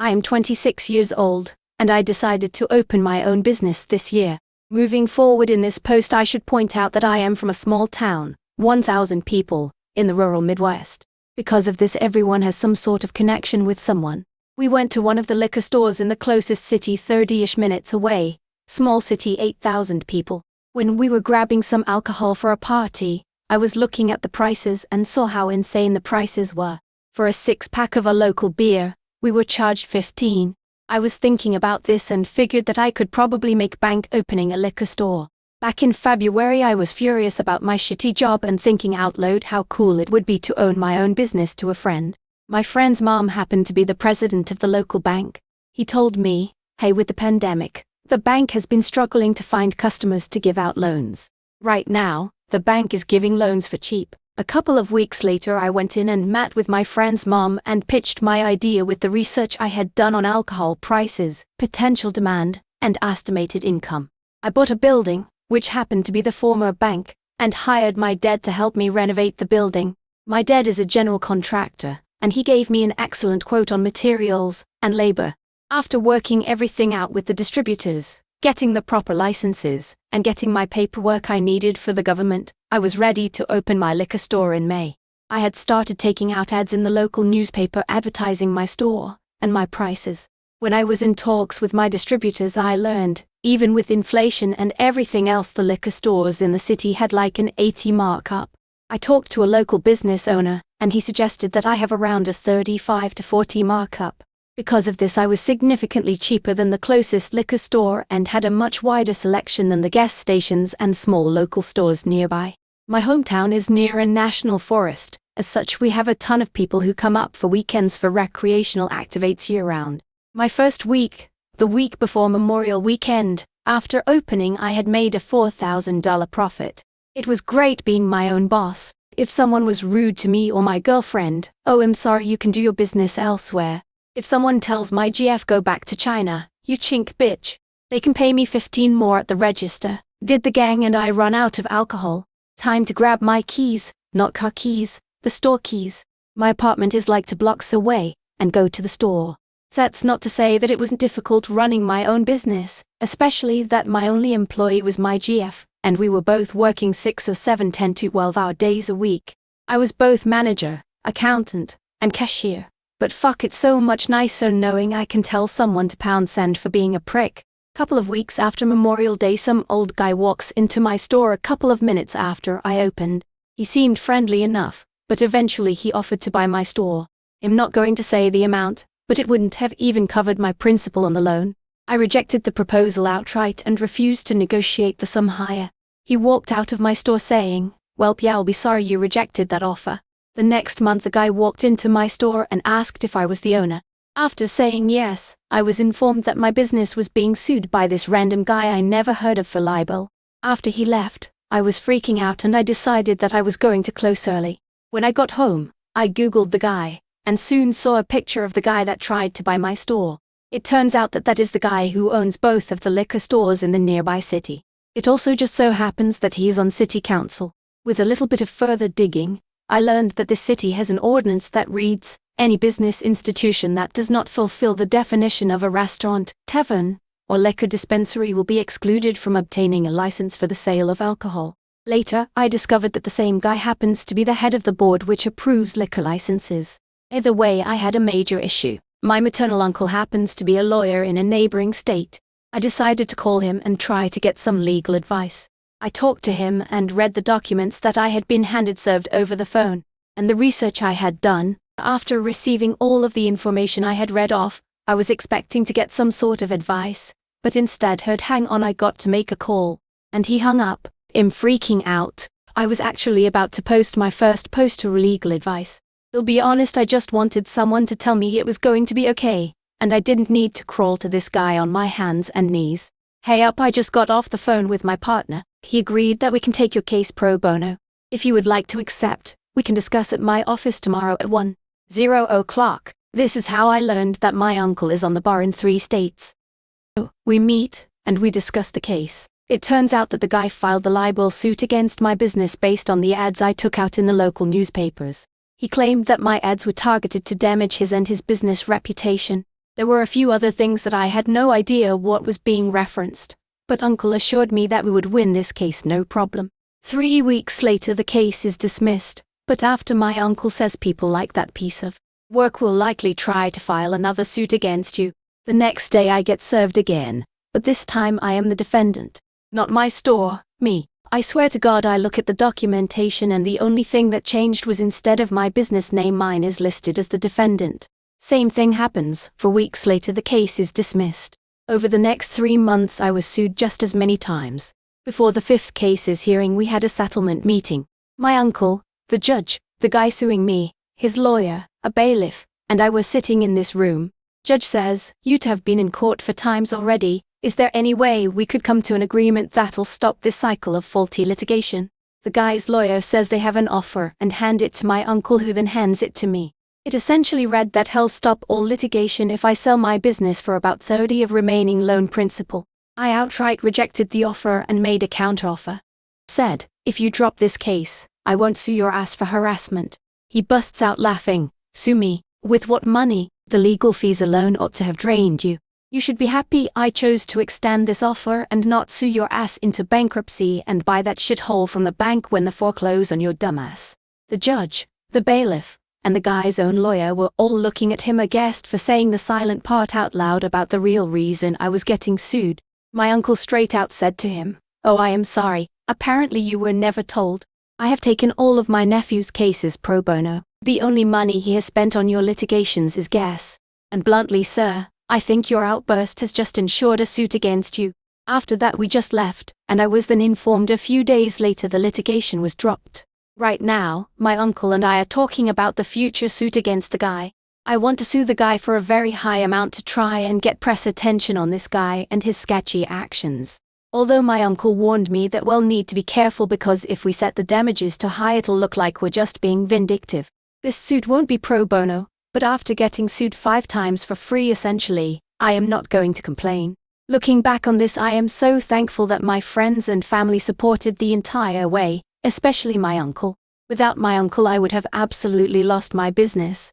I am 26 years old, and I decided to open my own business this year. Moving forward in this post, I should point out that I am from a small town, 1,000 people, in the rural Midwest. Because of this, everyone has some sort of connection with someone. We went to one of the liquor stores in the closest city 30-ish minutes away, small city 8,000 people. When we were grabbing some alcohol for a party, I was looking at the prices and saw how insane the prices were. For a 6-pack of a local beer, we were charged $15. I was thinking about this and figured that I could probably make bank opening a liquor store. Back in February, I was furious about my shitty job and thinking out loud how cool it would be to own my own business to a friend. My friend's mom happened to be the president of the local bank. He told me, "Hey, with the pandemic, the bank has been struggling to find customers to give out loans. Right now, the bank is giving loans for cheap." A couple of weeks later, I went in and met with my friend's mom and pitched my idea with the research I had done on alcohol prices, potential demand, and estimated income. I bought a building, which happened to be the former bank, and hired my dad to help me renovate the building. My dad is a general contractor, and he gave me an excellent quote on materials and labor. After working everything out with the distributors, getting the proper licenses, and getting my paperwork I needed for the government, I was ready to open my liquor store in May. I had started taking out ads in the local newspaper advertising my store and my prices. When I was in talks with my distributors, I learned, even with inflation and everything else, the liquor stores in the city had like an 80 markup. I talked to a local business owner, and he suggested that I have around a 35 to 40 markup. Because of this, I was significantly cheaper than the closest liquor store and had a much wider selection than the gas stations and small local stores nearby. My hometown is near a national forest. As such, we have a ton of people who come up for weekends for recreational activities year-round. My first week, the week before Memorial Weekend, after opening, I had made a $4,000 profit. It was great being my own boss. If someone was rude to me or my girlfriend, "Oh, I'm sorry, you can do your business elsewhere." If someone tells my GF, "Go back to China, you chink bitch," they can pay me $15 more at the register. Did the gang and I run out of alcohol? Time to grab my keys, not car keys, the store keys. My apartment is like 2 blocks away, and go to the store. That's not to say that it wasn't difficult running my own business, especially that my only employee was my GF, and we were both working 6 or 7, 10 to 12-hour days a week. I was both manager, accountant, and cashier. But fuck, it's so much nicer knowing I can tell someone to pound sand for being a prick. Couple of weeks after Memorial Day, some old guy walks into my store a couple of minutes after I opened. He seemed friendly enough, but eventually he offered to buy my store. I'm not going to say the amount, but it wouldn't have even covered my principal on the loan. I rejected the proposal outright and refused to negotiate the sum higher. He walked out of my store saying, "Well, yeah, I'll be sorry you rejected that offer." The next month, a guy walked into my store and asked if I was the owner. After saying yes, I was informed that my business was being sued by this random guy I never heard of for libel. After he left, I was freaking out and I decided that I was going to close early. When I got home, I Googled the guy, and soon saw a picture of the guy that tried to buy my store. It turns out that that is the guy who owns both of the liquor stores in the nearby city. It also just so happens that he is on city council. With a little bit of further digging, I learned that this city has an ordinance that reads, "Any business institution that does not fulfill the definition of a restaurant, tavern, or liquor dispensary will be excluded from obtaining a license for the sale of alcohol." Later, I discovered that the same guy happens to be the head of the board which approves liquor licenses. Either way, I had a major issue. My maternal uncle happens to be a lawyer in a neighboring state. I decided to call him and try to get some legal advice. I talked to him and read the documents that I had been served over the phone, and the research I had done. After receiving all of the information I had read off, I was expecting to get some sort of advice, but instead heard, "Hang on, I got to make a call," and he hung up. I'm freaking out. I was actually about to post my first post to legal advice. To be honest, I just wanted someone to tell me it was going to be okay, and I didn't need to crawl to this guy on my hands and knees. Hey up, I just got off the phone with my partner. He agreed that we can take your case pro bono. If you would like to accept, we can discuss at my office tomorrow at 1:00. This is how I learned that my uncle is on the bar in 3 states. We meet, and we discuss the case. It turns out that the guy filed the libel suit against my business based on the ads I took out in the local newspapers. He claimed that my ads were targeted to damage his and his business reputation. There were a few other things that I had no idea what was being referenced, but uncle assured me that we would win this case no problem. 3 weeks later the case is dismissed, but after my uncle says people like that piece of work will likely try to file another suit against you. The next day I get served again, but this time I am the defendant. Not my store, me. I swear to God I look at the documentation and the only thing that changed was instead of my business name mine is listed as the defendant. Same thing happens, 4 weeks later the case is dismissed. Over the next 3 months I was sued just as many times. Before the 5th case's hearing we had a settlement meeting. My uncle, the judge, the guy suing me, his lawyer, a bailiff, and I were sitting in this room. Judge says, "You'd have been in court for times already. Is there any way we could come to an agreement that'll stop this cycle of faulty litigation?" The guy's lawyer says they have an offer and hand it to my uncle, who then hands it to me. It essentially read that he'll stop all litigation if I sell my business for about 30 of remaining loan principal. I outright rejected the offer and made a counteroffer. Said, "If you drop this case, I won't sue your ass for harassment." He busts out laughing. "Sue me? With what money? The legal fees alone ought to have drained you. You should be happy I chose to extend this offer and not sue your ass into bankruptcy and buy that shithole from the bank when they foreclose on your dumbass." The judge, the bailiff, and the guy's own lawyer were all looking at him aghast for saying the silent part out loud about the real reason I was getting sued. My uncle straight out said to him, "Oh, I am sorry, apparently you were never told. I have taken all of my nephew's cases pro bono. The only money he has spent on your litigations is gas. And bluntly, sir, I think your outburst has just ensured a suit against you." After that we just left, and I was then informed a few days later the litigation was dropped. Right now, my uncle and I are talking about the future suit against the guy. I want to sue the guy for a very high amount to try and get press attention on this guy and his sketchy actions. Although my uncle warned me that we'll need to be careful because if we set the damages too high it'll look like we're just being vindictive. This suit won't be pro bono, but after getting sued 5 times for free essentially, I am not going to complain. Looking back on this, I am so thankful that my friends and family supported the entire way, especially my uncle. Without my uncle I would have absolutely lost my business,